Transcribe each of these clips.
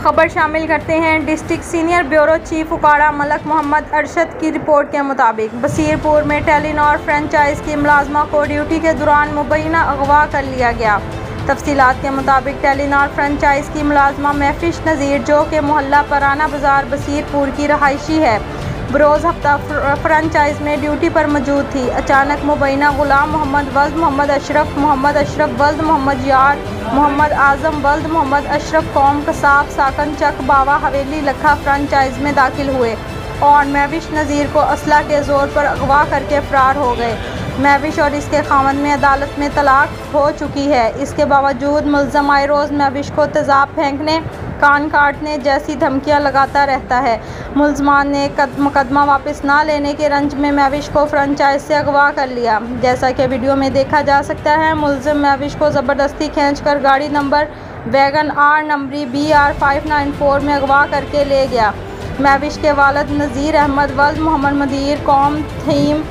खबर शामिल करते हैं। डिस्ट्रिक्ट सीनियर ब्यूरो चीफ उकाड़ा मलक मोहम्मद अरशद की रिपोर्ट के मुताबिक बसीरपुर में टेलीनॉर फ्रेंचाइज की मुलाजमा को ड्यूटी के दौरान मुबैना अगवा कर लिया गया। तफसीलात के मुताबिक टेलीनॉर फ्रेंचाइज की मुलाजमा महफिश नज़ीर जो कि मोहल्ला पराना बाजार बसीरपुर की रहायशी है, बरोज़ हफ्ता फ्रेंचाइज में ड्यूटी पर मौजूद थी। अचानक मुबैना गुलाम मोहम्मद वल्द मोहम्मद अशरफ वल्द मोहम्मद यार मोहम्मद आज़म वल्द मोहम्मद अशरफ कौम कसाब साकन चक बावा हवेली लखा फ्रेंचाइज में दाखिल हुए और महविश नज़ीर को असला के ज़ोर पर अगवा करके फ़रार हो गए। महविश और इसके खामन में अदालत में तलाक हो चुकी है। इसके बावजूद मुल्ज़म आए रोज़ महविश को तेज़ाब फेंकने, कान काटने जैसी धमकियां लगाता रहता है। मुल्ज़मान ने मुकदमा वापस ना लेने के रंज में महविश को फ्रेंचाइज से अगवा कर लिया। जैसा कि वीडियो में देखा जा सकता है, मुल्ज़िम महविश को ज़बरदस्ती खींचकर गाड़ी नंबर वैगन आर नंबरी BR 594 में अगवा करके ले गया। महविश के वालिद नज़ीर अहमद वल्द मोहम्मद मदीर कौम थीम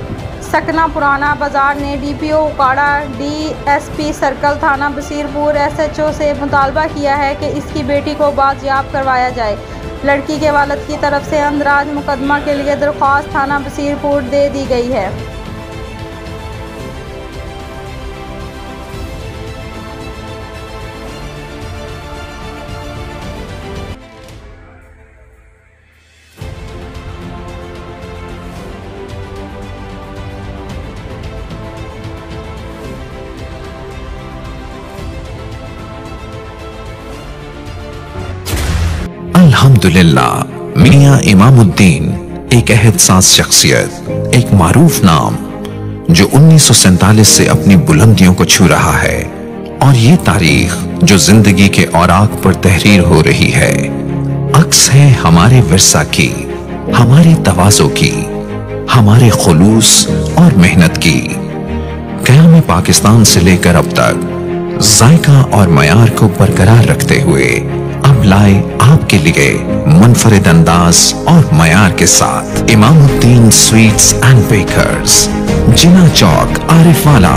सकना पुराना बाजार ने DPO उकाड़ा DSP सर्कल थाना बसीरपुर SHO से मुतालबा किया है कि इसकी बेटी को बाजियाब करवाया जाए। लड़की के वालिद की तरफ से अंदराज मुकदमा के लिए दरख्वास्त थाना बसीरपुर दे दी गई है। अल्हम्दुलिल्लाह, मियां इमामुद्दीन एक अहदसास शख्सियत, एक मारूफ नाम जो 1947 से अपनी बुलंदियों को छू रहा है, और ये तारीख जो जिंदगी के औराक पर तहरीर हो रही है, अक्स है हमारे विरसा की, हमारे तवाज़ो की, हमारे खुलूस और मेहनत की। क़याम पाकिस्तान से लेकर अब तक जायका और मयार को बरकरार रखते हुए अब लाए आपके लिए मुनफरिद अंदाज और मयार के साथ इमामुद्दीन स्वीट्स एंड बेकर्स, जिना चौक, आरिफ वाला।